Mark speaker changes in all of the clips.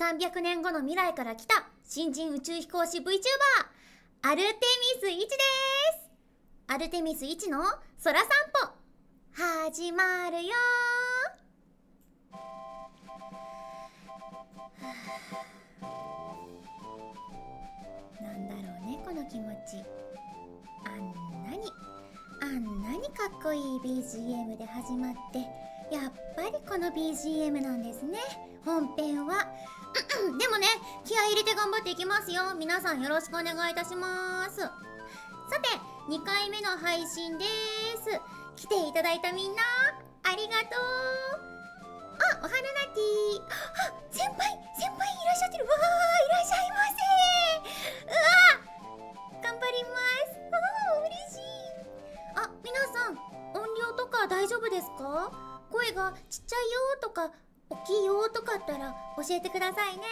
Speaker 1: 300年後の未来から来た新人宇宙飛行士 VTuber アルテミス1です。アルテミス1の空散歩始まるよなんだろうね、この気持ち。あんなにかっこいい BGM で始まって、やっぱりこの BGM なんですね、本編は。でもね、気合い入れて頑張っていきますよ。皆さんよろしくお願いいたします。さて、2回目の配信です。来ていただいたみんな、ありがとう。おはななティー。先輩いらっしゃってる。わー、いらっしゃいませ。頑張ります。嬉しい。皆さん、音量とか大丈夫ですか？声がちっちゃいよとか大きいよとかあったら教えてくださいね。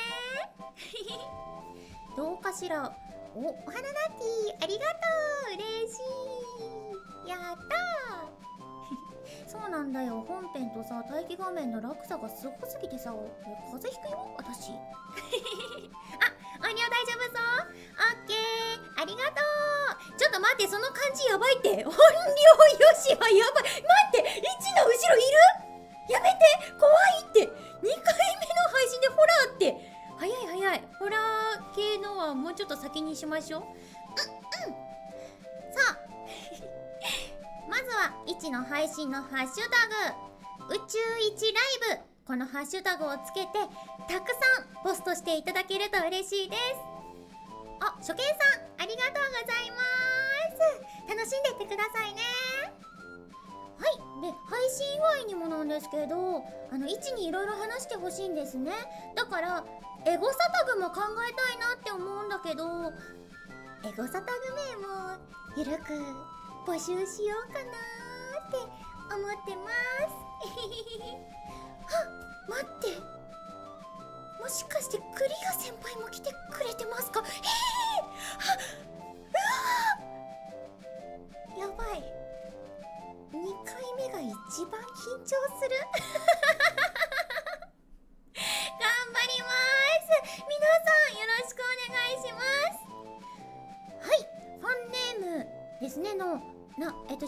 Speaker 1: どうかしら。おはななティー、ありがとう。嬉しい。やったー。そうなんだよ、本編とさ、待機画面の落差がすごすぎてさ、風邪ひくよ私。音量大丈夫そう？オッケー、ありがとう。ちょっと待って、その感じやばいって。音量よしはやばい。待って、1の後ろいる？やめて、怖いって。2回目の配信でホラーって。早い。ホラー系のはもうちょっと先にしましょう。さあまずは1の配信のハッシュタグ、宇宙一ライブ。このハッシュタグをつけてたくさんポストしていただけると嬉しいです。初見さん、ありがとうございます。楽しんでいってくださいね。はい。で、配信以外にもなんですけど、1にいろいろ話してほしいんですね。だからエゴサタグも考えたいなって思うんだけど、エゴサタグ名もゆるく募集しようかなって思ってます待って、もしかしてクリア先輩も来てくれてますか？やばい、2回目が一番緊張する頑張ります。皆さんよろしくお願いします。はい、ファンネームですね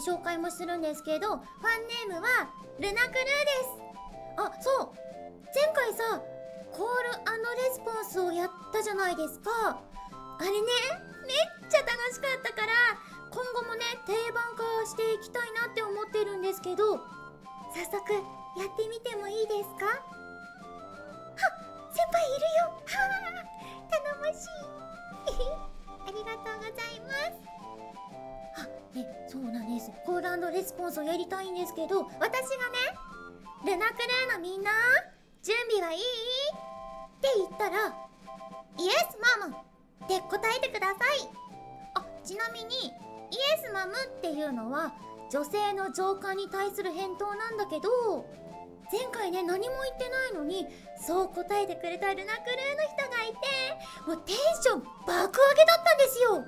Speaker 1: 紹介もするんですけど、ファンネームはルナクルーです。そう、前回さ、コール&レスポンスをやったじゃないですか。あれね、めっちゃ楽しかったから、今後もね、定番化していきたいなって思ってるんですけど、早速やってみてもいいですか？先輩いるよ。頼もしいありがとうございます。そうなんです。コール&レスポンスをやりたいんですけど、私がね、ルナクルーのみんな、準備はいい？って言ったら、イエスマムって答えてください。ちなみに、イエスマムっていうのは、女性の上官に対する返答なんだけど、前回ね、何も言ってないのに、そう答えてくれたルナクルーの人がいて、もうテンション爆上げだったんですよ。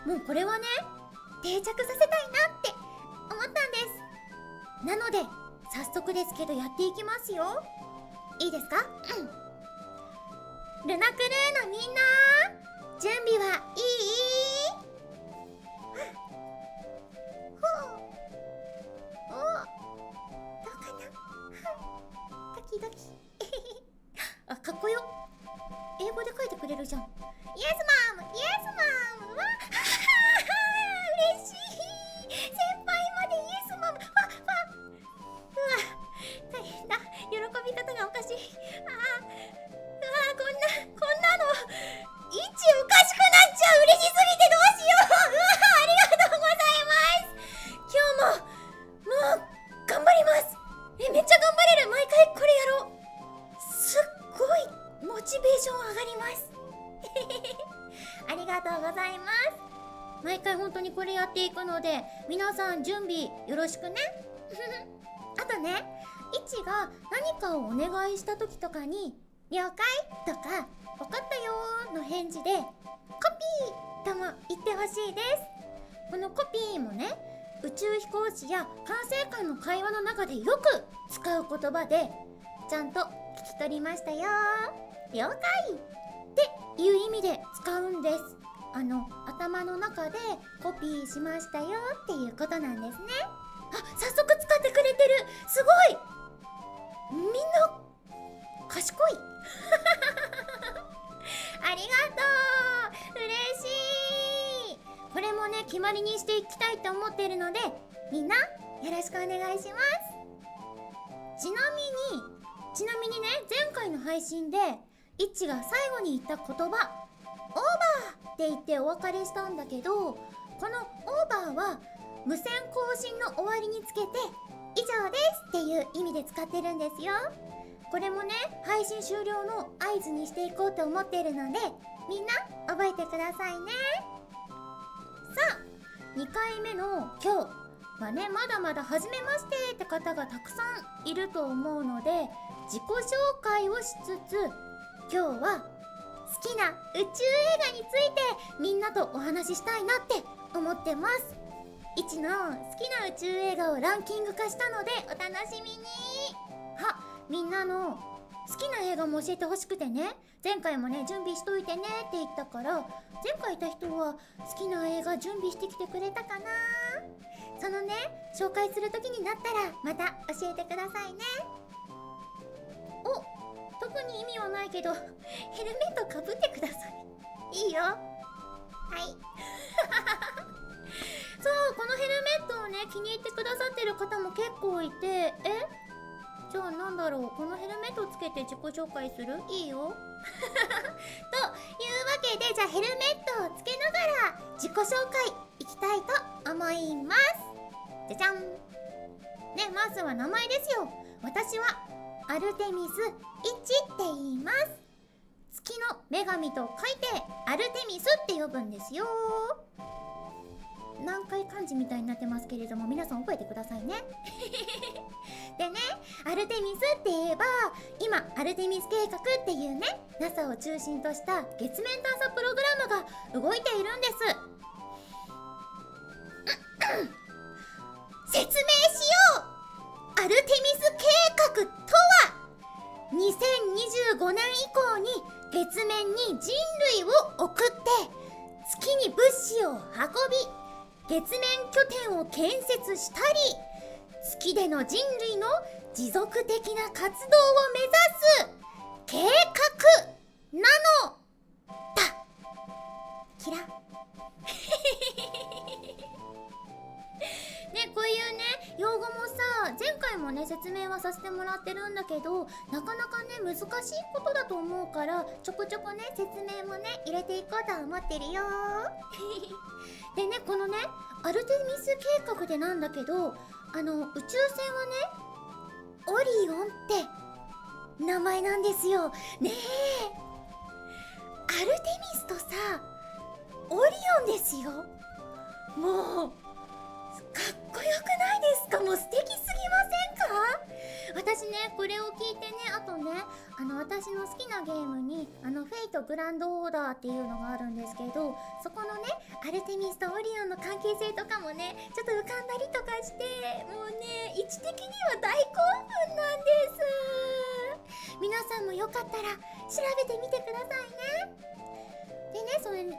Speaker 1: もうこれはね、定着させたいなって思ったんです。なので、早速ですけどやっていきますよ。いいですか？ルナクルーのみんな、準備はいい？どうかな？ドキドキかっこよ。英語で書いてくれるじゃん。イエスマム、イエスマム。嬉しい。先輩までイエスマム。大変だ。喜び方がおかしい。こんなの、位置おかしくなっちゃう。嬉しすぎてどうしよう。ありがとうございます。今日も頑張ります。めっちゃ頑張れる。毎回これやろう。すっごいモチベーション上がりますありがとうございます。毎回本当にこれやっていくので、皆さん準備よろしくねあとね、いちが何かをお願いした時とかに了解とか分かったよーの返事でコピーとも言ってほしいです。このコピーもね、宇宙飛行士や管制官の会話の中でよく使う言葉で、ちゃんと聞き取りましたよー。了解っていう意味で使うんです。頭の中でコピーしましたよっていうことなんですね。あ、早速使ってくれてる。すごい。みんな賢いありがとう、嬉しい。これもね、決まりにしていきたいと思っているので、みんなよろしくお願いします。ちなみにね、前回の配信でイッチが最後に言った言葉、オーバーって言ってお別れしたんだけど、このオーバーは無線更新の終わりにつけて以上ですっていう意味で使ってるんですよ。これもね、配信終了の合図にしていこうと思っているので、みんな覚えてくださいね。さあ、2回目の今日はね、まだまだ初めましてって方がたくさんいると思うので、自己紹介をしつつ、今日は好きな宇宙映画についてみんなとお話ししたいなって思ってます。いちの好きな宇宙映画をランキング化したのでお楽しみに。みんなの好きな映画も教えてほしくてね、前回もね、準備しといてねって言ったから、前回いた人は好きな映画準備してきてくれたかな。そのね、紹介する時になったらまた教えてくださいね。特に意味はないけどヘルメットかぶってください。いいよ。はいそう、このヘルメットをね、気に入ってくださってる方も結構いて、じゃあなんだろう、このヘルメットつけて自己紹介する？いいよというわけで、じゃあヘルメットをつけながら自己紹介いきたいと思います。じゃじゃんね、まずは名前ですよ。私はアルテミス1って言います。月の女神と書いてアルテミスって呼ぶんですよ。何回漢字みたいになってますけれども、皆さん覚えてくださいねでね、アルテミスって言えば、今アルテミス計画っていうね、 NASA を中心とした月面探査プログラムが動いているんです説明しよう。アルテミス計画とは、2025年以降に月面に人類を送って月に物資を運び、月面拠点を建設したり、月での人類の持続的な活動を目指す計画なのだ。キラね、こういうね、用語もさ、前回もね、説明はさせてもらってるんだけど、なかなかね、難しいことだと思うから、ちょこちょこね、説明もね、入れていこうと思ってるよでね、このね、アルテミス計画でなんだけど、宇宙船はね、オリオンって名前なんですよね。アルテミスとさ、オリオンですよ。もうかっこよくないですか？もう素敵すぎませんか？私ね、これを聞いてね、あとね、私の好きなゲームにフェイトグランドオーダーっていうのがあるんですけど、そこのね、アルテミスとオリオンの関係性とかもね、ちょっと浮かんだりとかして、もうね、位置的には大興奮なんです。皆さんもよかったら調べてみてくださいね。でね、その1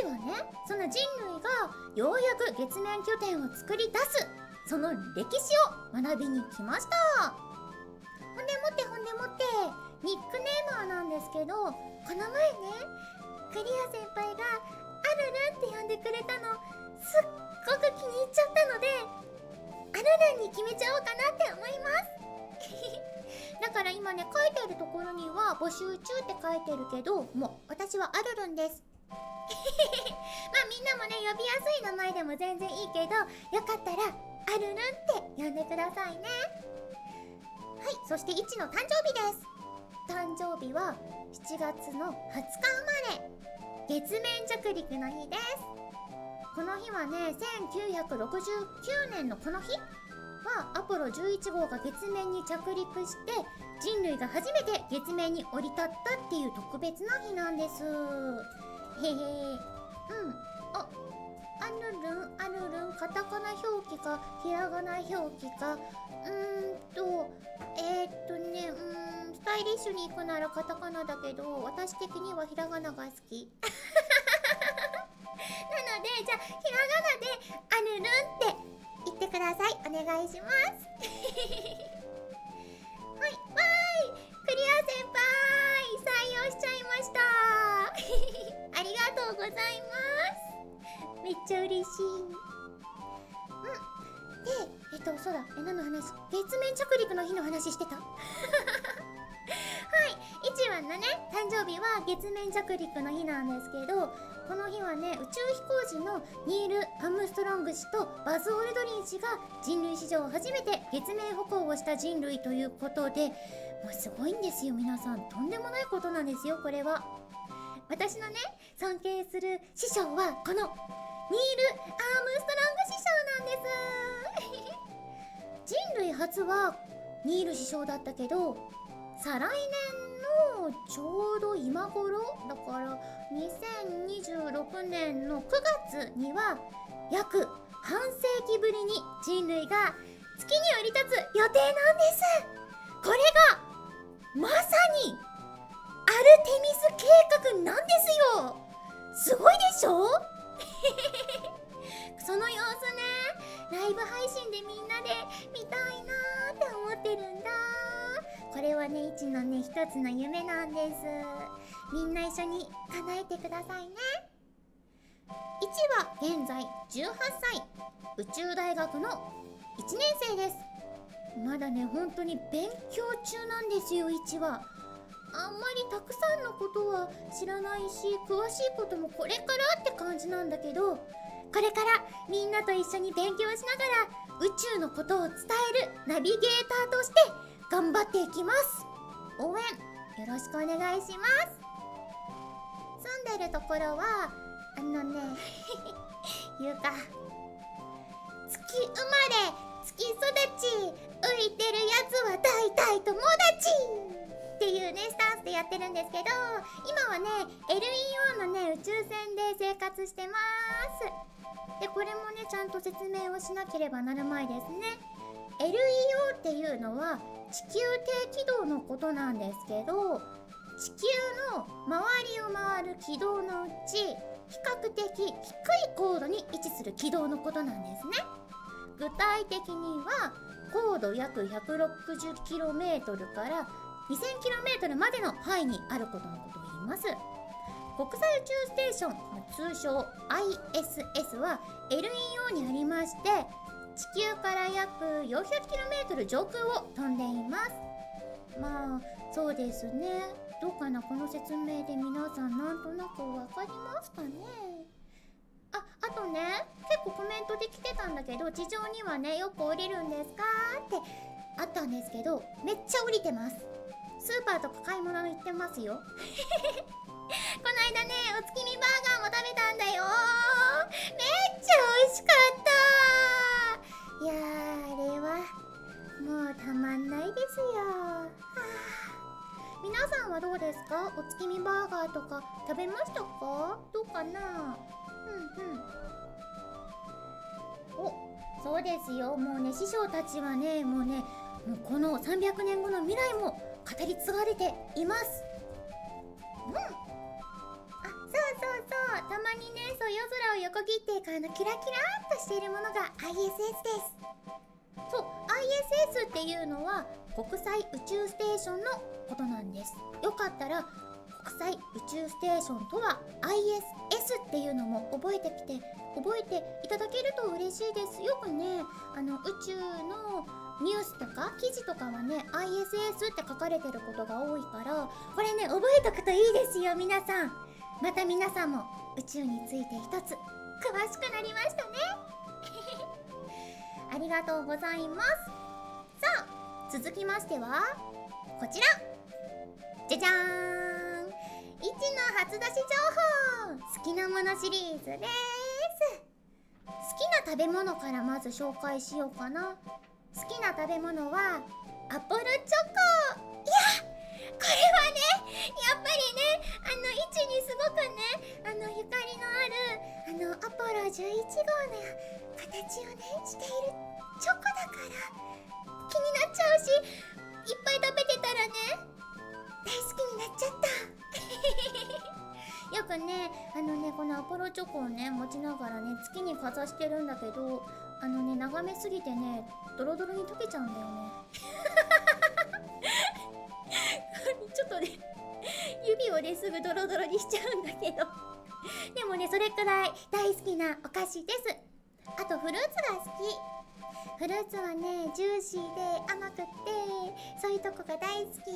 Speaker 1: はね、その人類がようやく月面拠点を作り出す、その歴史を学びに来ました。ほんでもってニックネームはなんですけど、この前ね、クリア先輩がアルルンって呼んでくれたの、すっごく気に入っちゃったので、アルルンに決めちゃおうかなって思いますだから今ね、書いてあるところには募集中って書いてるけど、もう私はアルルンですまあみんなもね、呼びやすい名前でも全然いいけど、よかったらアルルンって呼んでくださいね。はい、そして1の誕生日です。誕生日は7月の20日生まれ、月面着陸の日です。この日はね、1969年のこの日はアポロ11号が月面に着陸して、人類が初めて月面に降り立ったっていう特別な日なんです。へへアルルン、カタカナ表記かひらがな表記か、スタタイリッシュに行くならカタカナだけど、私的にはひらがなが好き。なので、じゃあひらがなであるるんって言ってください。お願いします。はい、わーい、クリア先輩採用しちゃいました。ありがとうございます。めっちゃ嬉しい。で、そうだ、何の話？月面着陸の日の話してた？はい、1話のね、誕生日は月面着陸の日なんですけど、この日はね、宇宙飛行士のニール・アームストロング氏とバズ・オルドリン氏が人類史上初めて月面歩行をした人類ということで、もうすごいんですよ皆さん。とんでもないことなんですよ、これは。私のね、尊敬する師匠はこのニール・アームストロング師匠なんです。人類初はニール師匠だったけど、再来年のちょうど今頃だから2026年の9月には約半世紀ぶりに人類が月に降り立つ予定なんです。これがまさにアルテミス計画なんですよ。すごいでしょ？その様子ね、ライブ配信でみんなで見たいなーって思ってるんだ。これはね、一のね、一つの夢なんです。みんな一緒に叶えてくださいね。1は現在18歳、宇宙大学の1年生です。まだね、本当に勉強中なんですよ、1は。あんまりたくさんのことは知らないし、詳しいこともこれからって感じなんだけど、これからみんなと一緒に勉強しながら宇宙のことを伝えるナビゲーターとして頑張っていきます。応援よろしくお願いします。住んでるところは言うか、月生まれ月育ち、浮いてるやつは大体友達っていうね、スタンスでやってるんですけど、今はね LEO のね宇宙船で生活してます。で、これもねちゃんと説明をしなければなるまいですね。 LEO っていうのは地球低軌道のことなんですけど、地球の周りを回る軌道のうち比較的低い高度に位置する軌道のことなんですね。具体的には高度約 160km から 2000km までの範囲にあることのことを言います。国際宇宙ステーション、通称 ISS は LEO にありまして、地球から約 400km 上空を飛んでいます。まあそうですね。どうかな、この説明で皆さんなんとなくわかりますかね。あとね、結構コメントで来てたんだけど、地上にはねよく降りるんですかってあったんですけど、めっちゃ降りてます。スーパーとか買い物に行ってますよ。この間ね、お月見バーガーも食べたんだよ。めっちゃ美味しかった。いやー、あれはもうたまんないですよ。皆さんはどうですか？お月見バーガーとか食べましたか？どうかな？お、そうですよ。もうね、師匠たちはね、もうこの300年後の未来も語り継がれています。そうたまにね、そう夜空を横切っていくキラキラーっとしているものが ISS です。そう、ISS っていうのは国際宇宙ステーションのことなんです。よかったら国際宇宙ステーションとは ISS っていうのも覚えていただけると嬉しいです。よくね、宇宙のニュースとか記事とかはね ISS って書かれてることが多いから、これね覚えとくといいですよ皆さん。また皆さんも宇宙について一つ詳しくなりましたね。ありがとうございます。さあ続きましてはこちら、じゃじゃーん、1の初出し情報、好きなものシリーズです。好きな食べ物からまず紹介しようかな。好きな食べ物はアポロチョコ。いや、これはね、やっぱりね、位置にすごくね、ゆかりのあるアポロ11号の形をねしているチョコだから気になっちゃうし、いっぱい食べてたらね、ポロチョコをね持ちながらね月にかざしてるんだけど、眺めすぎてねドロドロに溶けちゃうんだよねちょっとね指をねすぐドロドロにしちゃうんだけどでもねそれくらい大好きなお菓子です。あとフルーツが好き。フルーツはねジューシーで甘くってそういうとこが大好き。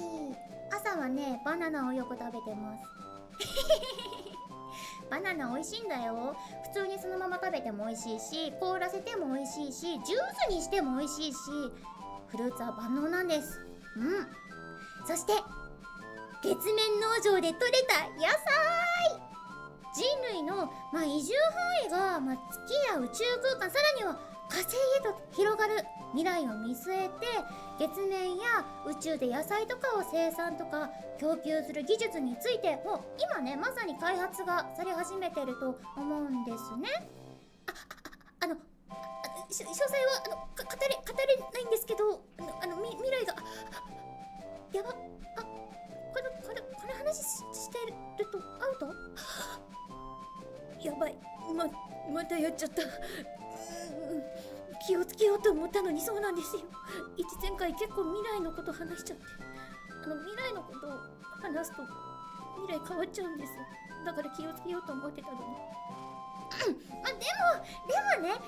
Speaker 1: 朝はねバナナをよく食べてますバナナ美味しいんだよ。普通にそのまま食べても美味しいし、凍らせても美味しいし、ジュースにしても美味しいし、フルーツは万能なんです。そして月面農場で採れた野菜、人類の、移住範囲が、月や宇宙空間、さらには火星へと広がる未来を見据えて、月面や宇宙で野菜とかを生産とか供給する技術についてもう今ねまさに開発がされ始めてると思うんですね。詳細は語れないんですけど、未来がやば、この話してるとアウトやばい、またやっちゃった。気をつけようと思ったのにそうなんですよ。前回結構未来のこと話しちゃって、未来のことを話すと未来変わっちゃうんです。だから気をつけようと思ってたのにでもね、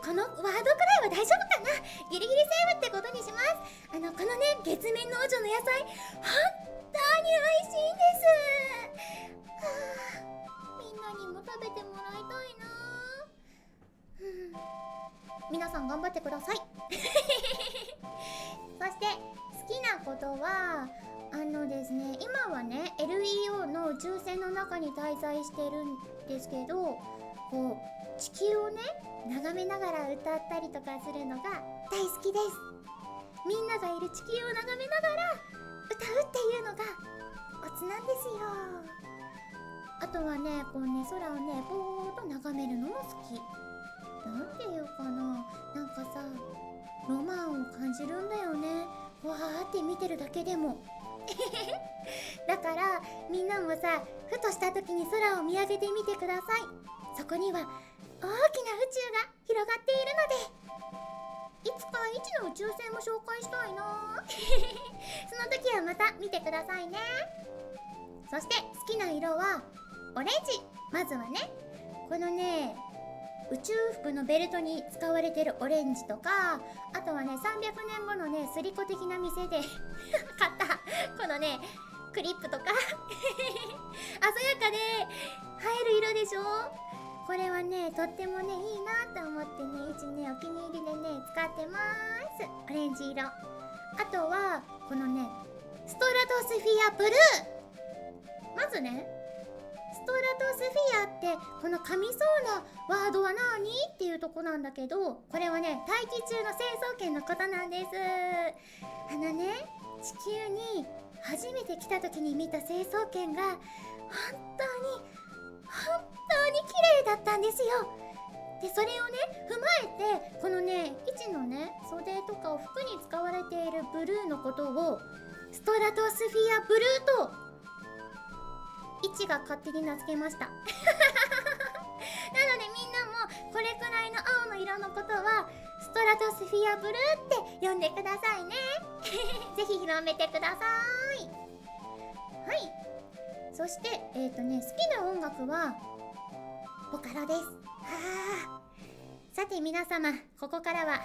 Speaker 1: このワードくらいは大丈夫かな。ギリギリセーフってことにします。このね月面農場の野菜本当に美味しいんです。みんなにも食べてもらいたいな。皆さん頑張ってくださいそして好きなことはですね、今はね LEO の宇宙船の中に滞在してるんですけど、こう地球をね眺めながら歌ったりとかするのが大好きです。みんながいる地球を眺めながら歌うっていうのがオツなんですよ。あとはねこうね空をねぼーっと眺めるのも好き。なんていうかな、なんかさロマンを感じるんだよね、わーって見てるだけでもだからみんなもさふとした時に空を見上げてみてください。そこには大きな宇宙が広がっているので、いつか未知の宇宙船も紹介したいなその時はまた見てくださいね。そして好きな色はオレンジ。まずはねこのね宇宙服のベルトに使われてるオレンジとか、あとはね300年後のねスリコ的な店で買ったこのねクリップとか鮮やかで映える色でしょ。これはねとってもねいいなと思ってねうちねお気に入りでね使ってます。オレンジ色。あとはこのねストラトスフィアブルー。まずねストラトスフィアってこの噛みそうなワードは何っていうとこなんだけど、これはね大気中の成層圏のことなんです。地球に初めて来た時に見た成層圏が本当に綺麗だったんですよ。でそれをね踏まえてこのね位置のね袖とかを服に使われているブルーのことをストラトスフィアブルーと位置が勝手に名付けましたなのでみんなもこれくらいの青の色のことはストラトスフィアブルーって呼んでくださいねぜひ広めてください。はい、そして好きな音楽はボカロです。さて皆様、ここからは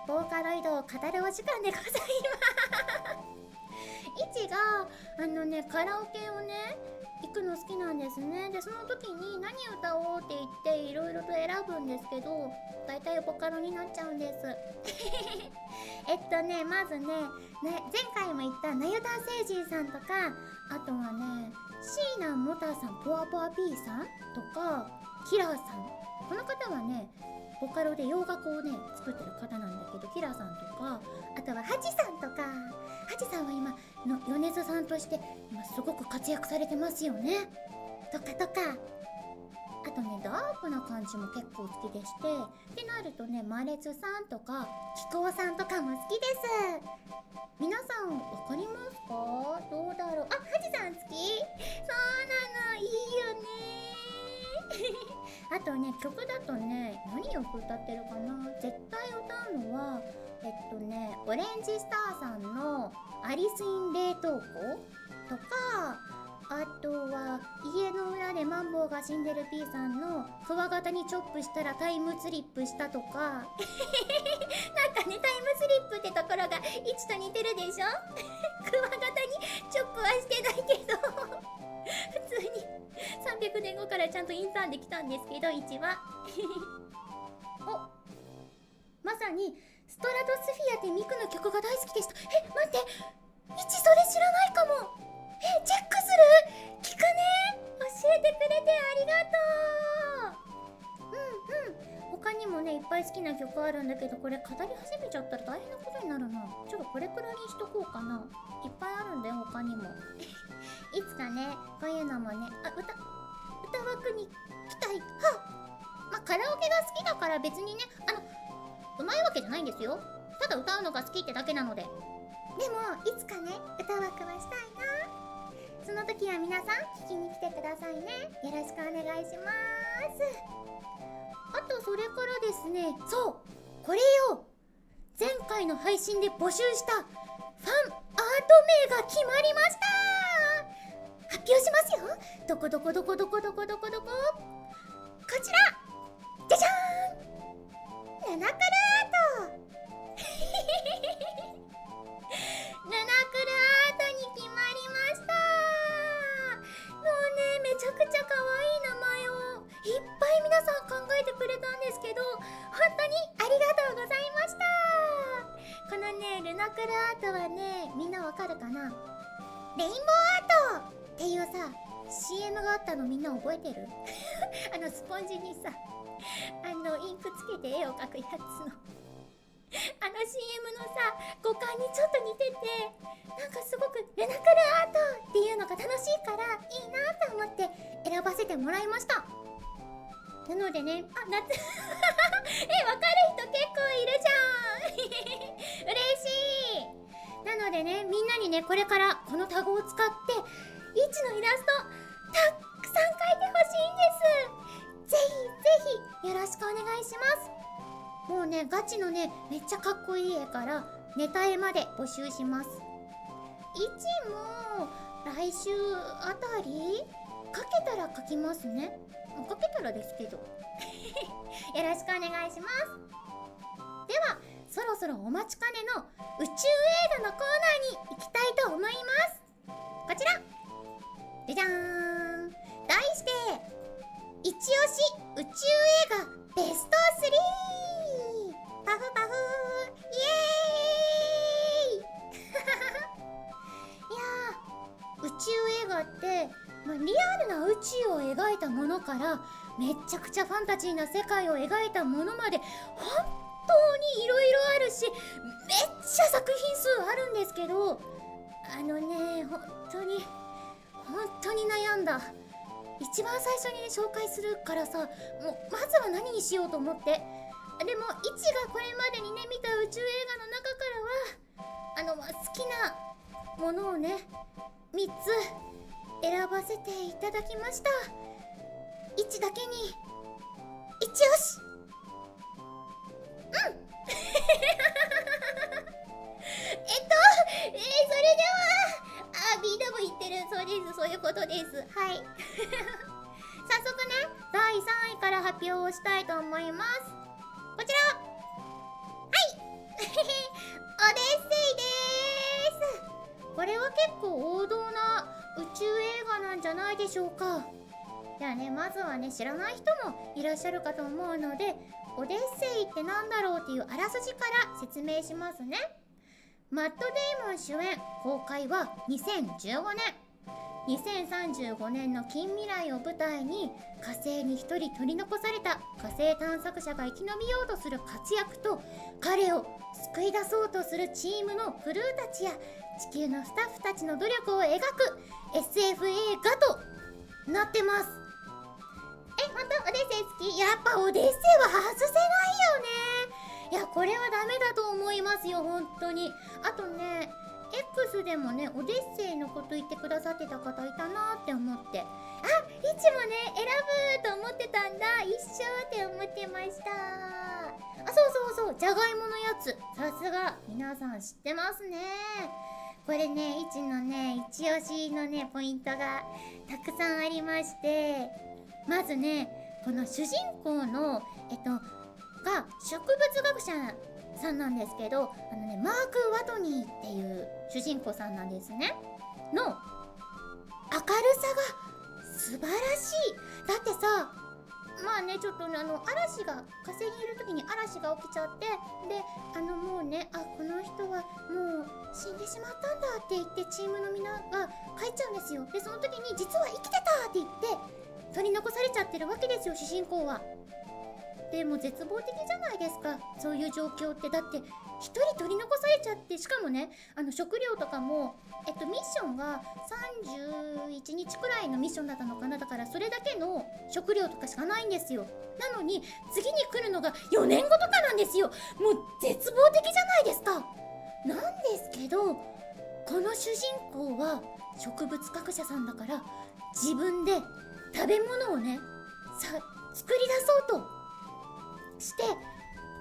Speaker 1: ボーカロイドを語るお時間でございますいちがカラオケをね行くの好きなんですね。でその時に何歌おうって言っていろいろと選ぶんですけど、大体ボカロになっちゃうんですまずね前回も言ったなゆた星人さんとか、あとはねシーナモタさん、ポワポワ P さんとかキラーさん。この方はねボカロで洋楽をね作ってる方なんだけど、キラーさんとか、あとはハチさんとか。ハチさんは今の米津さんとして今すごく活躍されてますよね。とかあとねダークな感じも結構好きでして、ってなるとねマレツさんとかキコウさんとかも好きです。皆さんわかりますか？どうだろう。あ、ハチさん好き？そうなの、いいよね。あとね、曲だとね、何を歌ってるかな。絶対歌うのはオレンジスターさんのアリス・イン冷凍庫とか、あとは家の裏でマンボウが死んでる P さんのクワガタにチョップしたらタイムスリップしたとかなんかね、タイムスリップってところが1と似てるでしょクワガタにチョップはしてないけど普通に300年後からちゃんとインターンできたんですけど、1はお、まさにストラトスフィアってミクの曲が大好きでした。待って、1それ知らないかも。チェックする？聞くね。教えてくれてありがとう。他にもね、いっぱい好きな曲あるんだけど、これ語り始めちゃったら大変なことになるな。ちょっとこれくらいにしとこうかな。いっぱいあるんだよ、他にもいつかね、こういうのもね、歌枠に来たい。まあ、カラオケが好きだから別にね、うまいわけじゃないんですよ。ただ歌うのが好きってだけなので。でもいつかね、歌枠はしたいな。その時は皆さん聞きに来てくださいね。よろしくお願いします。あとそれからですね、そう、これよ、前回の配信で募集したファンアート名が決まりました。発表しますよ。どこどこどこどこどこどこどこ、こちらじゃじゃーん、ナナクルアートナナクルアートに決まりました。もうね、めちゃくちゃ可愛い名前をいっぱい皆さん考えてくれたんですけど、本当にありがとうございました。このね、ルナクルアートはね、みんなわかるかな。レインボーアートっていうさ、CM があったのみんな覚えてるスポンジにさ、インクつけて絵を描くやつのCM のさ、五感にちょっと似てて、なんかすごくルナクルアートっていうのが楽しいからいいなと思って選ばせてもらいました。なのでね、わかる人結構いるじゃん嬉しい。なのでね、みんなにね、これからこのタグを使ってイチのイラストたくさん描いてほしいんです。ぜひぜひよろしくお願いします。もうね、ガチのね、めっちゃかっこいい絵からネタ絵まで募集します。イチも来週あたり描けたら描きますね。描けたらですけどよろしくお願いします。ではそろそろお待ちかねの宇宙映画のコーナーに行きたいと思います。こちらじゃじゃーん、題して一押し宇宙映画ベスト 3。 パフパフイエーイいやー、宇宙映画って、リアルな宇宙を描いたものからめっちゃくちゃファンタジーな世界を描いたものまで本当にいろいろあるし、めっちゃ作品数あるんですけど、本当に悩んだ。一番最初にね、紹介するからさ、もうまずは何にしようと思って。でもイチがこれまでにね見た宇宙映画の中からは好きなものをね3つ選ばせていただきました。イチだけにイチ押しそれではB ダボ言ってる。そうです、そういうことです。はい早速ね、第3位から発表をしたいと思います。こちらはいオデッセイです。これは結構王道な宇宙映画なんじゃないでしょうか。じゃあね、まずはね、知らない人もいらっしゃるかと思うので、オデッセイってなんだろうっていうあらすじから説明しますね。マット・デイモン主演、公開は2015年。2035年の近未来を舞台に、火星に一人取り残された火星探索者が生き延びようとする活躍と、彼を救い出そうとするチームのクルーたちや地球のスタッフたちの努力を描く SF 映画となってます。本当オデッセイ好き？やっぱオデッセイは外せないよね。いや、これはダメだと思いますよ、本当に。あとね、X でもねオデッセイのこと言ってくださってた方いたなって思って、あ、いちもね選ぶと思ってたんだ、一緒って思ってました。あ、そうじゃがいものやつ、さすが皆さん知ってますね。これね、いちのね一押しのねポイントがたくさんありまして、まずねこの主人公のが植物学者さんなんですけど、マーク・ワトニーっていう主人公さんなんですね。の明るさが素晴らしい。だってさ、まあね、ちょっとね、嵐が火星にいる時に嵐が起きちゃって、でもうね、あ、この人はもう死んでしまったんだって言ってチームのみんなが帰っちゃうんですよ。でその時に実は生きてたって言って取り残されちゃってるわけですよ、主人公は。でも絶望的じゃないですか、そういう状況って。だって一人取り残されちゃって、しかもね食料とかもミッションが31日くらいのミッションだったのかな。だからそれだけの食料とかしかないんですよ。なのに次に来るのが4年後とかなんですよ。もう絶望的じゃないですか。なんですけど、この主人公は植物学者さんだから、自分で食べ物をね作り出そうとして、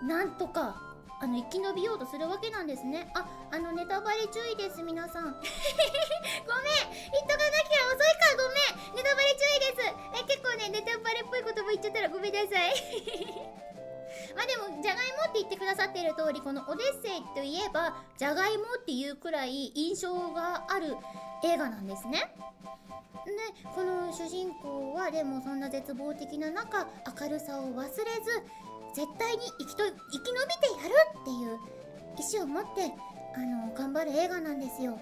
Speaker 1: なんとか生き延びようとするわけなんですね。あ、ネタバレ注意です、皆さん。ごめん、言っとかなきゃ遅いか、ごめん、ネタバレ注意です。結構ね、ネタバレっぽい言葉言っちゃったらごめんなさい。まあでも、じゃがいもって言ってくださっている通り、このオデッセイといえば、じゃがいもっていうくらい印象がある映画なんですね。で、この主人公はでもそんな絶望的な中、明るさを忘れず、絶対に生き延びてやるっていう意志を持って頑張る映画なんですよ。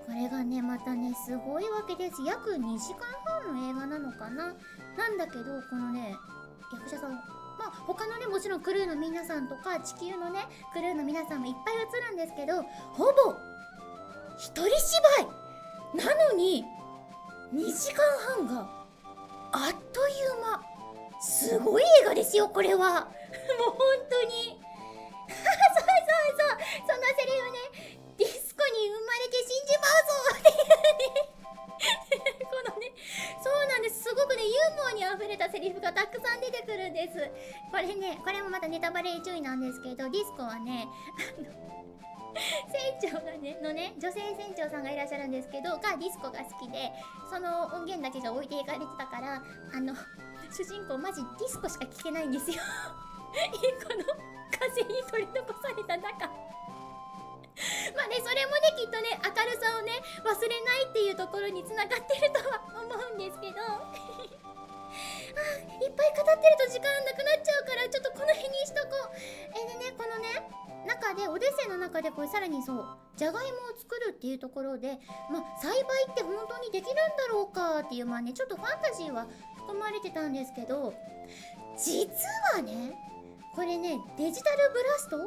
Speaker 1: これがねまたねすごいわけです。約2時間半の映画なのかな。なんだけど、このね役者さん、まあ他のねもちろんクルーの皆さんとか地球のねクルーの皆さんもいっぱい映るんですけど、ほぼ一人芝居なのに2時間半があっという間。すごい映画ですよ、これは。もう本当に。そのセリフね、ディスコに生まれて死んじまうぞっていうね。このね、そうなんです。すごくね、ユーモアにあふれたセリフがたくさん出てくるんです。これね、これもまたネタバレ注意なんですけど、ディスコはね、船長がね女性船長さんがいらっしゃるんですけど、がディスコが好きで、その音源だけが置いていかれてたから、主人公マジディスコしか聞けないんですよ。この風に取り残された中。まあね、それもねきっとね明るさをね忘れないっていうところにつながってるとは思うんですけど。いっぱい語ってると時間なくなっちゃうから、ちょっとこの辺にしとこう。でね、このね中でオデッセイの中でこれさらにそうじゃがいもを作るっていうところで、まあ栽培って本当にできるんだろうかっていう、まあねちょっとファンタジーは含まれてたんですけど、実はねこれねデジタルブラスト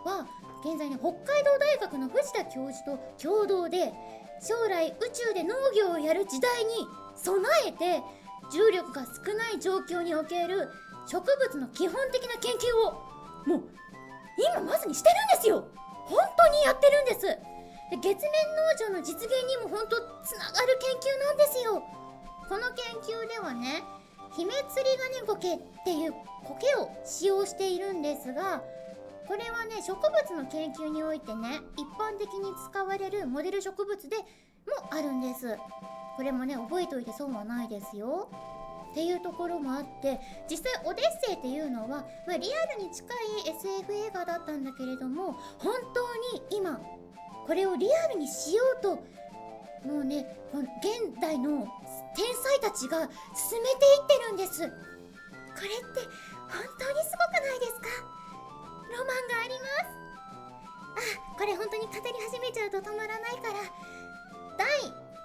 Speaker 1: は現在ね北海道大学の藤田教授と共同で、将来宇宙で農業をやる時代に備えて重力が少ない状況における植物の基本的な研究をもう今まさにしてるんですよ。本当にやってるんです。で月面農場の実現にも本当つながる研究なんですよ。この研究ではね、ヒメツリガネゴケっていう苔を使用しているんですが、これはね植物の研究においてね一般的に使われるモデル植物でもあるんです。これもね覚えておいて損はないですよっていうところもあって、実際オデッセイっていうのは、まあ、リアルに近い SF 映画だったんだけれども、本当に今これをリアルにしようともうね現代の天才たちが進めていってるんです。これって本当にすごくないですか？ロマンがあります。あ、これ本当に語り始めちゃうと止まらないから第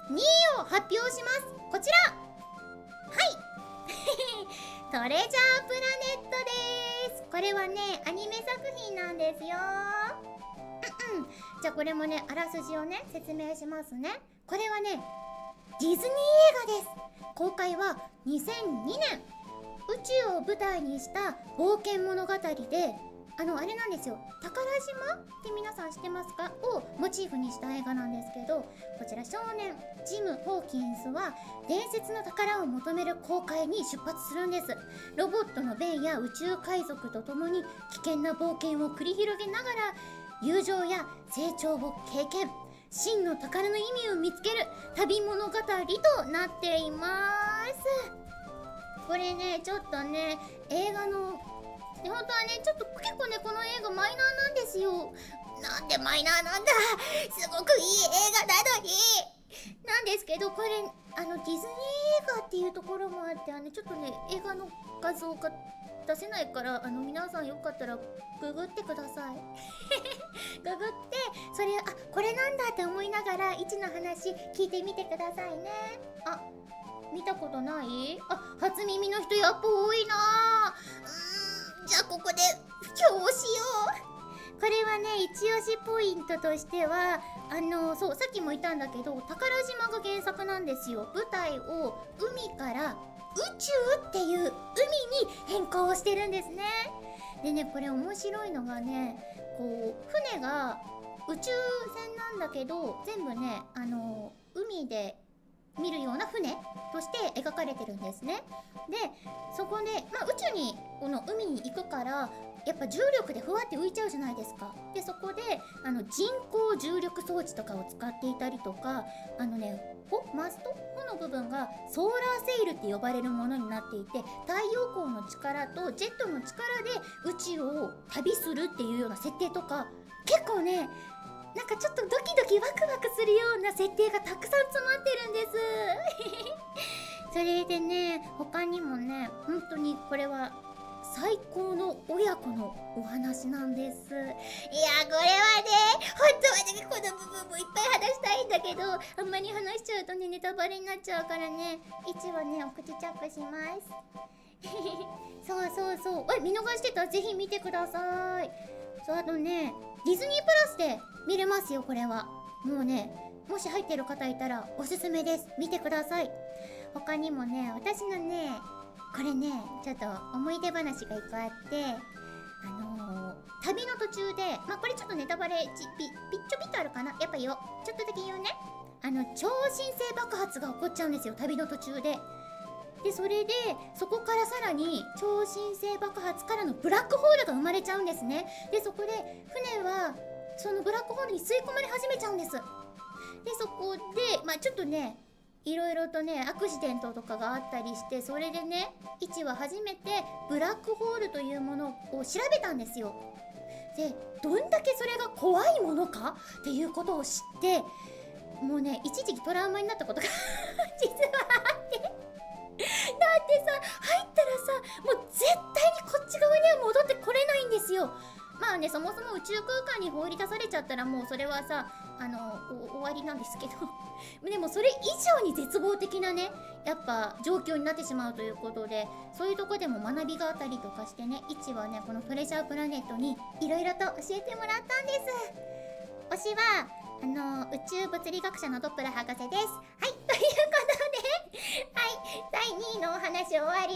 Speaker 1: 2位を発表します。こちら、トレジャープラネットです。これはねアニメ作品なんですよ。じゃあこれもねあらすじをね説明しますね。これはねディズニー映画です。公開は2002年。宇宙を舞台にした冒険物語で、あれなんですよ。宝島って皆さん知ってますかをモチーフにした映画なんですけど、こちら少年ジム・ホーキンスは伝説の宝を求める航海に出発するんです。ロボットのベンや宇宙海賊と共に危険な冒険を繰り広げながら友情や成長を経験、真の宝の意味を見つける旅物語となっています。これね、ちょっとね、映画の本当はね、ちょっと結構ね、この映画マイナーなんですよ。なんでマイナーなんだ、すごくいい映画なのに。なんですけど、これディズニー映画っていうところもあって、ちょっとね、映画の画像が出せないから、皆さんよかったらググってください。ググって、それこれなんだって思いながら1の話聞いてみてくださいね。見たことない？初耳の人やっぱ多いな。じゃあここで今日しよう。これはね、一押しポイントとしてはそう、さっきも言ったんだけど、宝島が原作なんですよ。舞台を海から宇宙っていう海に変更してるんですね。でね、これ面白いのがね、こう船が宇宙船なんだけど、全部ね海で見るような船として描かれてるんですね。で、そこで、宇宙にこの海に行くからやっぱ重力でふわって浮いちゃうじゃないですか。で、そこで人工重力装置とかを使っていたりとか、マストの部分がソーラーセイルって呼ばれるものになっていて、太陽光の力とジェットの力で宇宙を旅するっていうような設定とか、結構ね、なんかちょっとドキドキワクワクするような設定がたくさん詰まってるんです。それでね、他にもね、本当にこれは最高の親子のお話なんです。いや、これはね、本当はね、この部分もいっぱい話したいんだけど、あんまり話しちゃうとね、ネタバレになっちゃうからね、1はね、お口チャックします。そう。見逃してたらぜひ見てください。そう、あとね、ディズニープラスで見れますよ、これは。もうね、もし入ってる方いたらおすすめです。見てください。他にもね、私のね、これね、ちょっと思い出話が一個あって、旅の途中で、これちょっとネタバレピッチョピッとあるかな、やっぱちょっとだけ言うね。超新星爆発が起こっちゃうんですよ、旅の途中で。で、それでそこからさらに超新星爆発からのブラックホールが生まれちゃうんですね。で、そこで船はそのブラックホールに吸い込まれ始めちゃうんです。で、そこでちょっとね、いろいろとね、アクシデントとかがあったりして、それでね、1は初めてブラックホールというものを調べたんですよ。で、どんだけそれが怖いものかっていうことを知って、もうね、一時期トラウマになったことが実はあって。だってさ、入ったらさ、もう絶対にこっち側には戻ってこれないんですよ。そもそも宇宙空間に放り出されちゃったらもうそれはさ、終わりなんですけどでもそれ以上に絶望的なね、やっぱ状況になってしまうということで、そういうとこでも学びがあったりとかしてね、1はね、このトレジャープラネットにいろいろと教えてもらったんです。推しは宇宙物理学者のドップラ博士です。はい、ということではい、第2位のお話終わり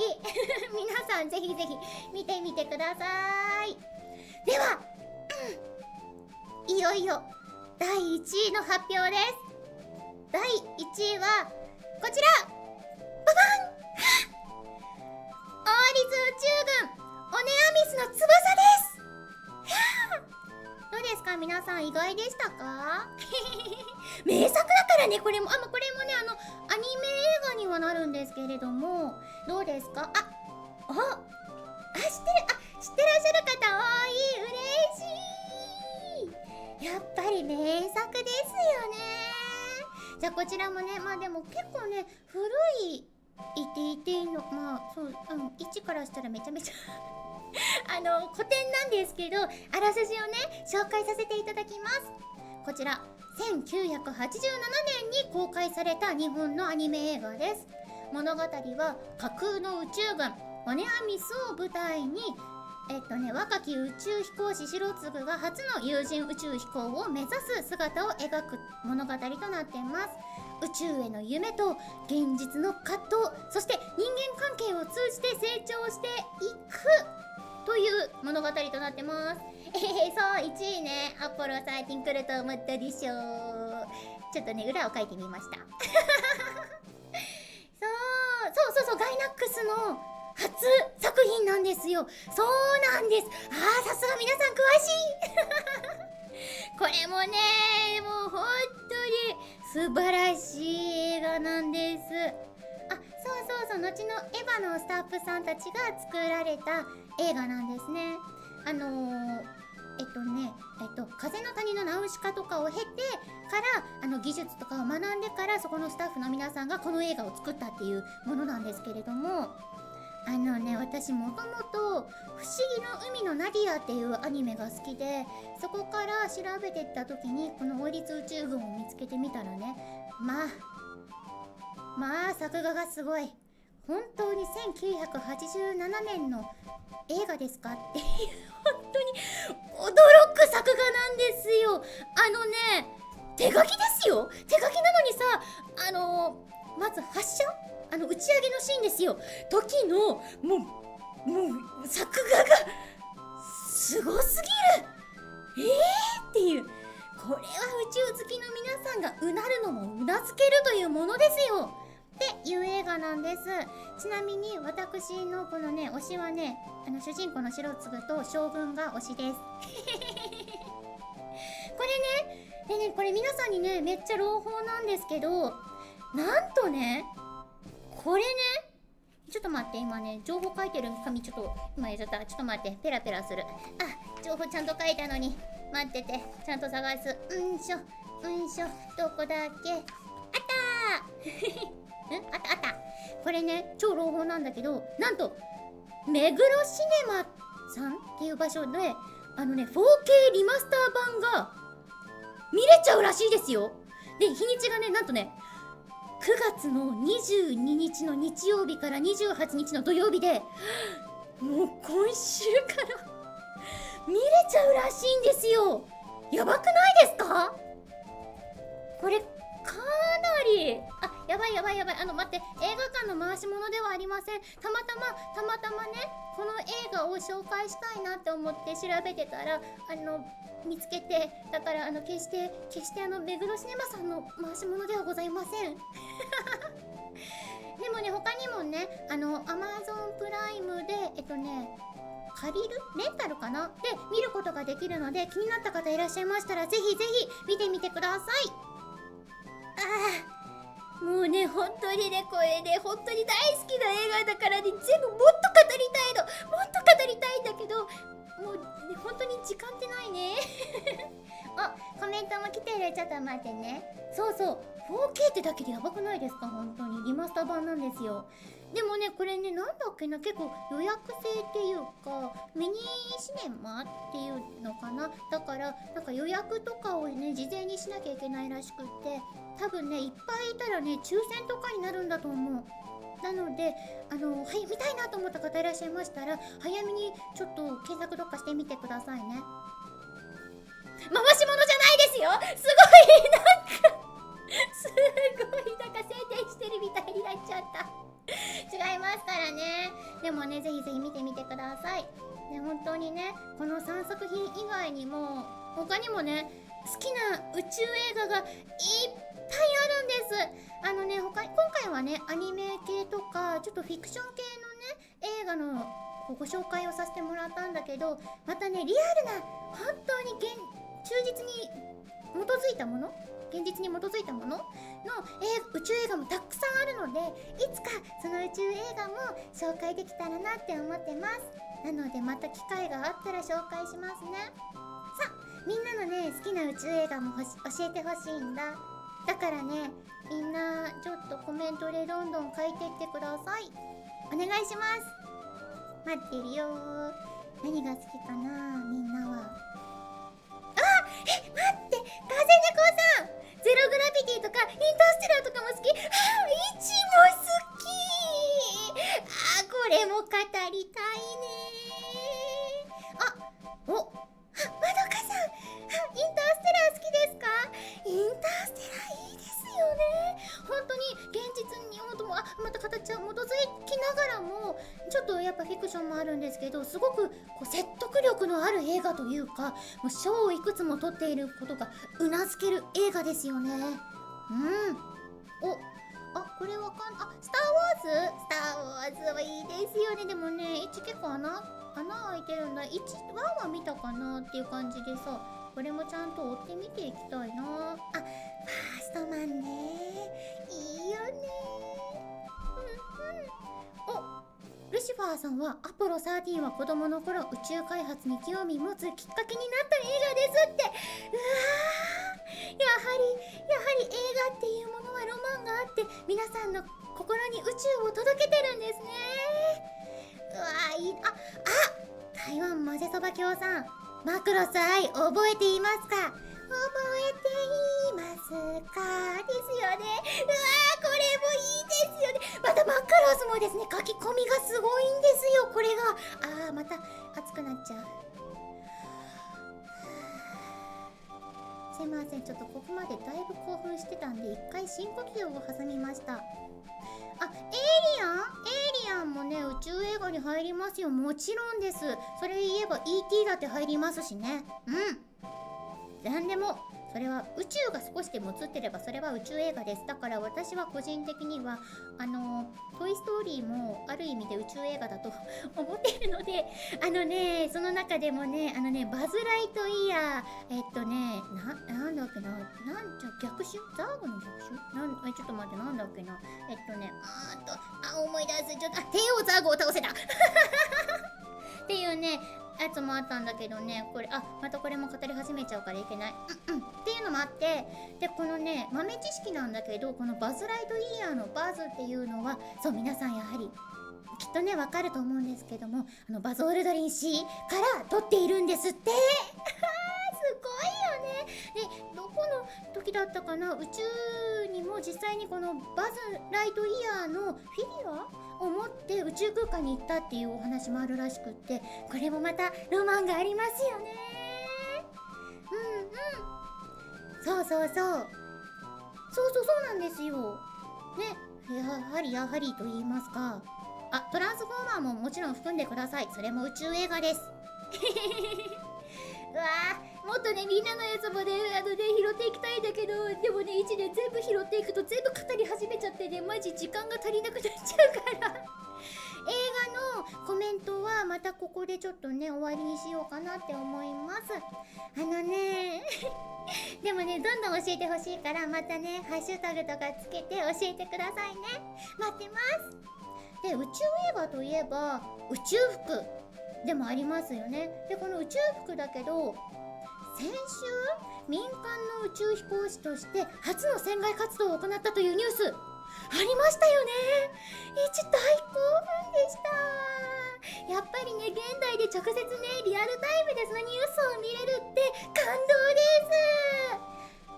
Speaker 1: 皆さんぜひぜひ見てみてください。では、いよいよ第1位の発表です。第1位はこちら、ババンアーリズ宇宙軍オネアミスの翼です。どうですか皆さん、意外でしたか？名作だからね、これもね、アニメ映画にはなるんですけれども、どうですか？知ってらっしゃる方多い。嬉しい。やっぱり名作ですよね。じゃあこちらもね、でも結構ね、古い言っていいの、1からしたらめちゃめちゃ古典なんですけど、あらすじをね、紹介させていただきます。こちら1987年に公開された日本のアニメ映画です。物語は架空の宇宙軍オネアミスを舞台に、若き宇宙飛行士白継が初の有人宇宙飛行を目指す姿を描く物語となっています。宇宙への夢と現実の葛藤、そして人間関係を通じて成長していくという物語となってます。そう、1位ね、アポロ13来ると思ったでしょ。ちょっとね、裏を書いてみました。そう、ガイナックスの初作品なんですよ。そうなんです。さすが皆さん詳しい。これもね、もう本当に素晴らしい映画なんです。そう、後のエヴァのスタッフさんたちが作られた映画なんですね。風の谷のナウシカとかを経てから技術とかを学んでからそこのスタッフの皆さんがこの映画を作ったっていうものなんですけれども、私もともと「不思議の海のナディア」っていうアニメが好きで、そこから調べてった時にこの王立宇宙軍を見つけてみたらね、まあ作画がすごい。本当に1987年の映画ですかっていう本当に驚く作画なんですよ。手書きですよ。手書きなのにさ、まず発射打ち上げのシーンですよ。時のもう作画がすごすぎる。っていう、これは宇宙好きの皆さんがうなるのもうなずけるというものですよっていう映画なんです。ちなみに私のこのね推しはね、主人公の白継と将軍が推しです。これね、これ皆さんにねめっちゃ朗報なんですけど、なんとねこれね、ちょっと待って、今ね情報書いてる紙ちょっと今やっちゃった。ちょっと待って、ペラペラする。情報ちゃんと書いたのに、待ってて、ちゃんと探す。どこだっけ。あったこれね超朗報なんだけど、なんと目黒シネマさんっていう場所で4K リマスター版が見れちゃうらしいですよ。で、日にちがね、なんとね9月の22日の日曜日から28日の土曜日で、もう今週から見れちゃうらしいんですよ。やばくないですか？これかなりやばい。待って、映画館の回し物ではありません。たまたまねこの映画を紹介したいなって思って調べてたら見つけて、だから決して目黒シネマさんの回し物ではございません。でもね、他にもねAmazon プライムで借りるレンタルかなで見ることができるので、気になった方いらっしゃいましたらぜひ見てみてください。もうね、本当にね、これね、本当に大好きな映画だからね、全部もっと語りたいんだけど、もう、ね、本当に時間ってないね。コメントも来てる。ちょっと待ってね。そう、4K ってだけでやばくないですか？本当にリマスター版なんですよ。でもね、これね、なんだっけな、結構予約制っていうか、ミニシネマっていうのかな。だからなんか予約とかをね事前にしなきゃいけないらしくって、多分ねいっぱいいたらね抽選とかになるんだと思う。なので見たいなと思った方いらっしゃいましたら、早めにちょっと検索どっかしてみてくださいね。回し物じゃないですよ。すごいなんか宣伝してるみたいになっちゃった。違いますからね。でもね、ぜひ見てみてください。ね、本当にね、この3作品以外にも他にもね好きな宇宙映画がいっぱいあるんです。今回はねアニメ系とかちょっとフィクション系のね映画のご紹介をさせてもらったんだけど、またねリアルな本当に忠実に基づいたもの、現実に基づいたものの宇宙映画もたくさんあるので、いつかその宇宙映画も紹介できたらなって思ってます。なのでまた機会があったら紹介しますね。さあ、みんなのね好きな宇宙映画も教えてほしいんだ。だからね、みんなちょっとコメントでどんどん書いてってください。お願いします。待ってるよ。何が好きかな、みんなは。待って、風猫さん、ゼログラビティとかインターステラーとかも好き。イチも好き。これも語りたいね。まどかさん、インターステラー好きですか？インターステラーいいですよね。本当に現実にまた形は基づきながらもちょっとやっぱフィクションもあるんですけど、すすごく説得力のある映画というか、もう賞をいくつも取っていることがうなずける映画ですよね。これわかんスター・ウォーズはいいですよね。でもね、1結構穴開いてるんだ。1は見たかなっていう感じでさ、これもちゃんと追って見ていきたいな。ファーストマンね、いいよね。ルシファーさんはアポロ13は子供の頃宇宙開発に興味持つきっかけになった映画ですって。やはり映画っていうものはロマンがあって、皆さんの心に宇宙を届けてるんですね。いい。台湾混ぜそば協さん、マクロス愛覚えていますか？覚えていますかですよね。これもいいですよね。またマクロスもですね、書き込みがすごいんですよ、これが。また熱くなっちゃう。すいません、ちょっとここまでだいぶ興奮してたんで、一回深呼吸を挟みました。エイリアンもね、宇宙映画に入りますよ。もちろんです。それ言えば ET だって入りますしね。なんでも、それは宇宙が少しでも映ってればそれは宇宙映画です。だから私は個人的にはトイストーリーもある意味で宇宙映画だと思っているので、その中でもね、バズ・ライトイヤー、なんだっけな、逆襲ザーグの逆襲ちょっと待って、なんだっけな、思い出す、帝王ザーグを倒せたっていうね、やつもあったんだけどね、これまたこれも語り始めちゃうからいけない。っていうのもあって、でこのね、豆知識なんだけど、このバズ・ライトイヤーのバズっていうのは、そう皆さんやはりきっとねわかると思うんですけども、バズ・オルドリン氏から取っているんですって。すごいよね。でどこの時だったかな、宇宙にも実際にこのバズ・ライトイヤーのフィギュアを持って宇宙空間に行ったっていうお話もあるらしくって、これもまたロマンがありますよね。そうなんですよね。やはりと言いますか、トランスフォーマーももちろん含んでください。それも宇宙映画ですもっとね、みんなのやつもね、拾っていきたいんだけど、でもね、1年全部拾っていくと全部語り始めちゃってね、マジ時間が足りなくなっちゃうから映画のコメントはまたここでちょっとね、終わりにしようかなって思います。でもね、どんどん教えてほしいから、またね、ハッシュタグとかつけて教えてくださいね。待ってます。で、宇宙映画といえば宇宙服でもありますよね。で、この宇宙服だけど、先週民間の宇宙飛行士として初の船外活動を行ったというニュースありましたよね。大興奮でした。やっぱりね、現代で直接ね、リアルタイムでそのニュースを見れるって感動で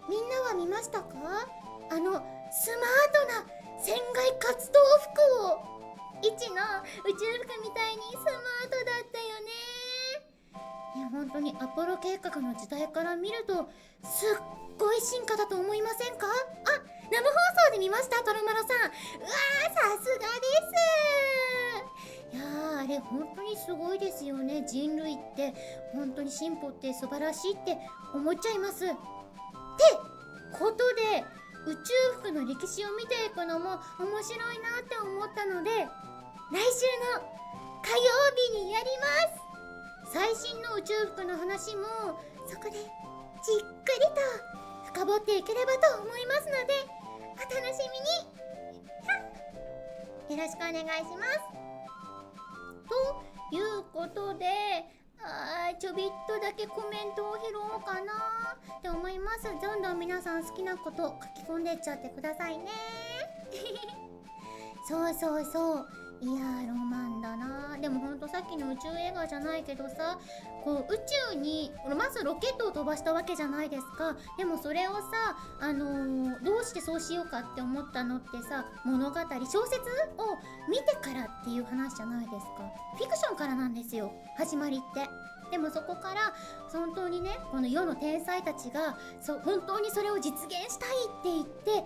Speaker 1: す。みんなは見ましたか？スマートな船外活動服を、一の宇宙服みたいにスマートだったよね。本当にアポロ計画の時代から見るとすっごい進化だと思いませんか？生放送で見ました、トロマロさん。さすがです。あれ本当にすごいですよね。人類って本当に進歩って素晴らしいって思っちゃいます。ってことで、宇宙服の歴史を見ていくのも面白いなって思ったので、来週の火曜日にやります。最新の宇宙服の話もそこでじっくりと深掘っていければと思いますので、お楽しみによろしくお願いします。ということで、ちょびっとだけコメントを拾おうかなって思います。どんどん皆さん好きなこと書き込んでっちゃってくださいねいやー、ロマンだな。でもほんとさっきの宇宙映画じゃないけどさ、宇宙にまずロケットを飛ばしたわけじゃないですか。でもそれをさ、どうしてそうしようかって思ったのってさ、物語、小説を見てからっていう話じゃないですか。フィクションからなんですよ、始まりって。でもそこから本当にね、この世の天才たちが本当にそれを実現したいって言って、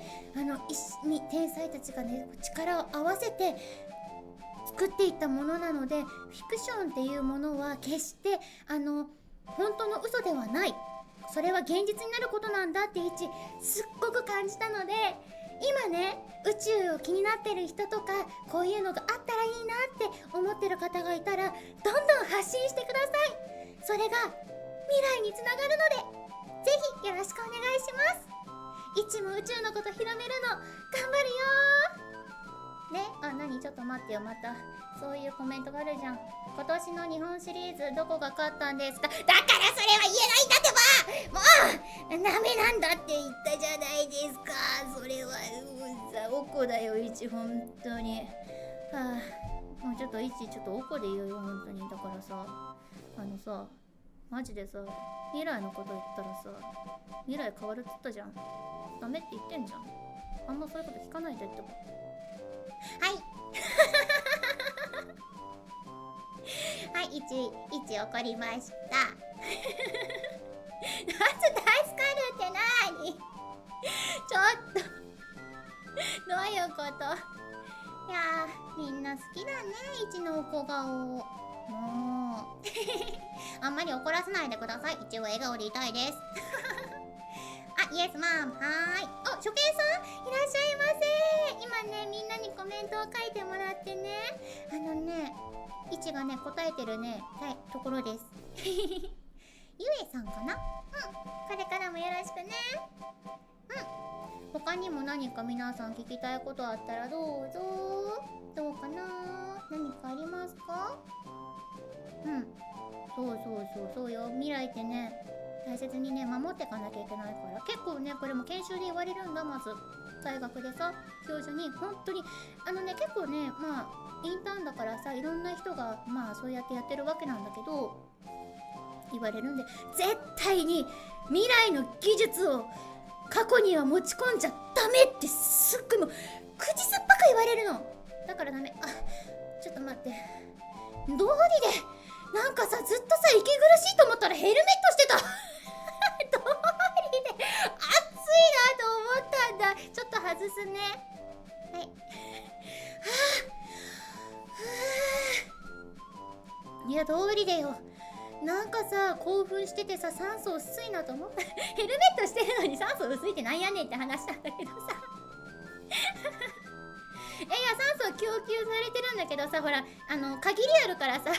Speaker 1: 天才たちがね、力を合わせて作っていったものなので、フィクションっていうものは決して本当の嘘ではない、それは現実になることなんだってすっごく感じたので、今ね宇宙を気になってる人とか、こういうのがあったらいいなって思ってる方がいたら、どんどん発信してください。それが未来につながるので、ぜひよろしくお願いします。いちも宇宙のこと広めるの頑張るよーね。あ、なに、ちょっと待ってよ、またそういうコメントがあるじゃん。今年の日本シリーズどこが勝ったんですか。だからそれは言えないんだってば、もうダメなんだって言ったじゃないですか。それはさ、おこだよ、いち、本当に。はあ、もうちょっといち、ちょっとおこで言うよ、本当に。だからさ、マジでさ、未来のこと言ったらさ、未来変わるって言ったじゃん。ダメって言ってんじゃん。あんまそういうこと聞かないでってば。はいはい、いち怒りました。夏助かるってなーに。ちょっとどういうこと。いやー、みんな好きだね、いちのお小顔。もうあんまり怒らせないでください。一応笑顔でいたいです。あ、イエスマン、はーい。あ、初見さんいらっしゃいませ。今ね、みんなにコメントを書いてもらってね、いちがね、答えてるね、ところです。ゆえさんかな。これからもよろしくね。他にも何か皆さん聞きたいことあったらどうぞ。どうかな、何かありますか。そうよ、未来ってね、大切にね、守っていかなきゃいけないから。結構ね、これも研修で言われるんだ。まず大学でさ、教授に本当に結構ね、インターンだからさ、いろんな人がそうやってやってるわけなんだけど、言われるんで、絶対に未来の技術を過去には持ち込んじゃダメってすっごいもう口酸っぱく言われるの。だからダメ。あ、ちょっと待って、道理でなんかさ、ずっとさ、息苦しいと思ったらヘルメットしてた。道理で暑いなと思ったんだ。ちょっと外すね。はい。いや、道理でよ。なんかさ、興奮しててさ、酸素薄いなと思った。ヘルメットしてるのに酸素薄いってなんやねんって話なんだけどさ。いや、酸素供給されてるんだけどさ、ほら、限りあるからさ。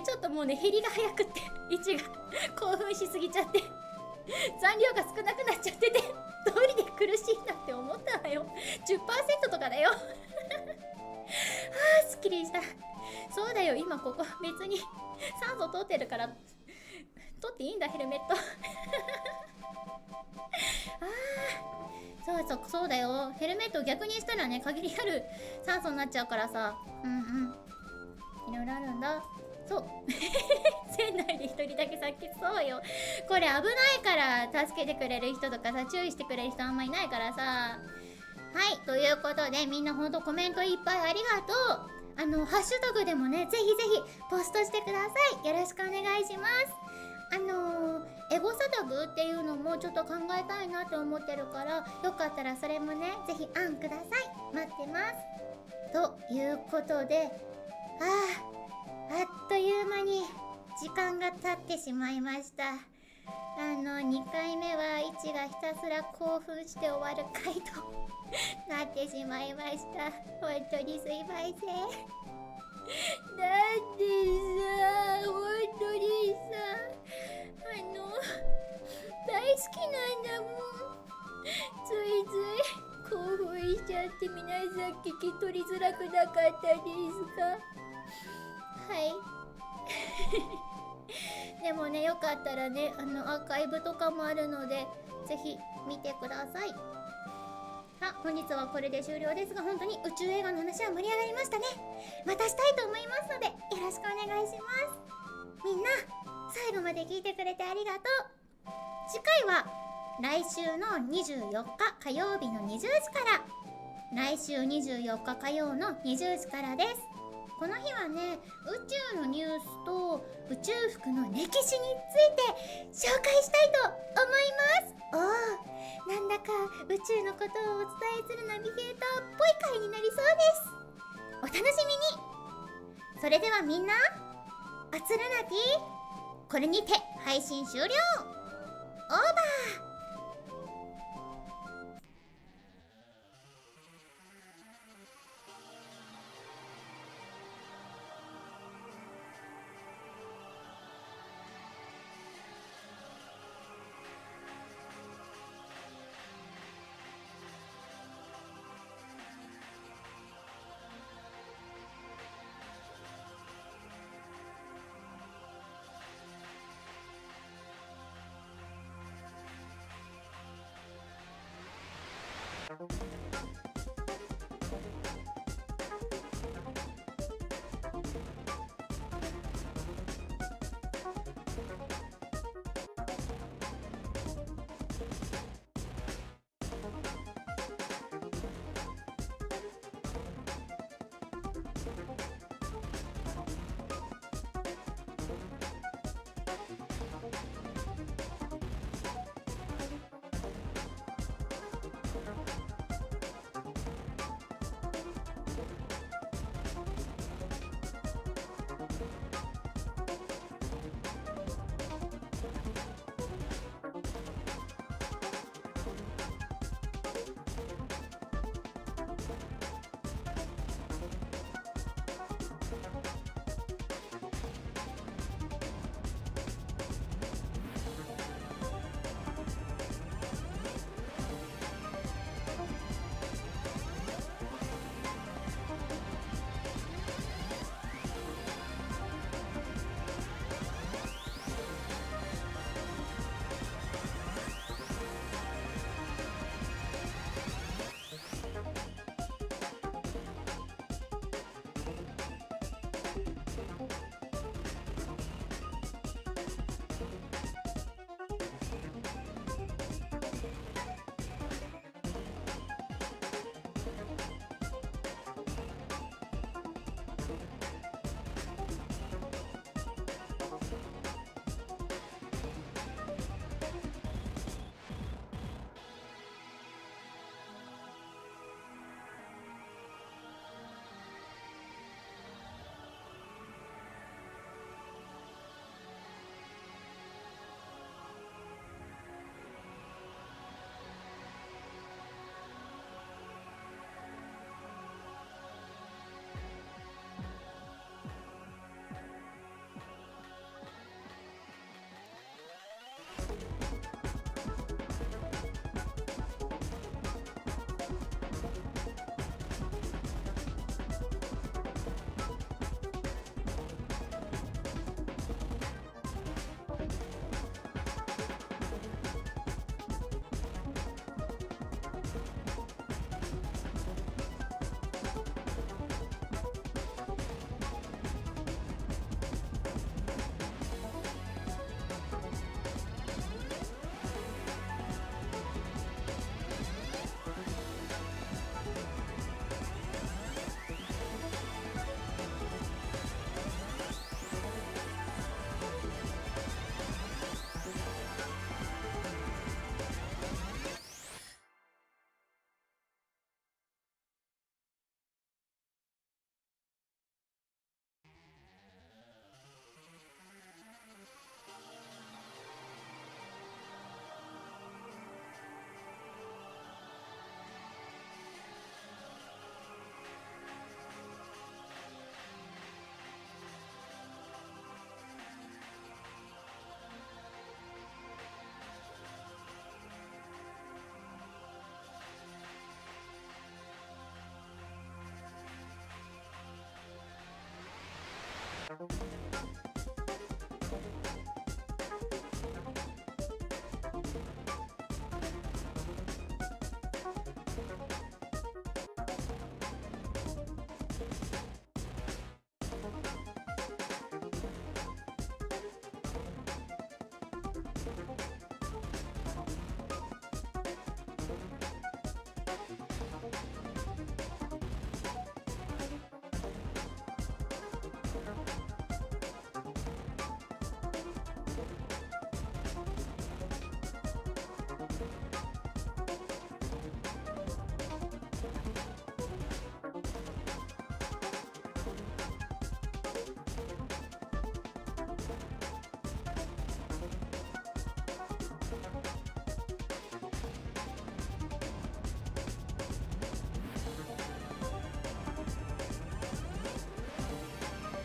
Speaker 1: ちょっともうね、減りが早くって、位置が興奮しすぎちゃって、残量が少なくなっちゃってて、道理で苦しいなって思ったわよ。10% とかだよ。すっきりした。そうだよ、今ここ別に酸素通ってるから取っていいんだ、ヘルメット。そうだよ、ヘルメットを逆にしたらね、限りある酸素になっちゃうからさ。いろいろあるんだ。そう船内で一人だけさっき、そうよ、これ危ないから助けてくれる人とかさ、注意してくれる人あんまいないからさ。はい、ということで、みんなほんとコメントいっぱいありがとう。ハッシュタグでもね、ぜひぜひポストしてください。よろしくお願いします。エゴサタグっていうのもちょっと考えたいなって思ってるから、よかったらそれもね、ぜひ案ください。待ってます。ということで、あっという間に時間が経ってしまいました。2回目はイチがひたすら興奮して終わる回となってしまいました。本当にすいません。だってさ、本当にさ、大好きなんだもん。ついつい興奮しちゃって、皆さん聞き取りづらくなかったですか？はいでもね、よかったらね、アーカイブとかもあるので、ぜひ見てください。本日はこれで終了ですが、本当に宇宙映画の話は盛り上がりましたね。またしたいと思いますので、よろしくお願いします。みんな、最後まで聞いてくれてありがとう。次回は、来週の24日火曜日の20時から、来週24日火曜の20時からです。この日はね、宇宙のニュースと宇宙服の歴史について紹介したいと思います。なんだか宇宙のことをお伝えするナビゲーターっぽい回になりそうです。お楽しみに。それではみんな、アツルナティこれにて配信終了。オーバー。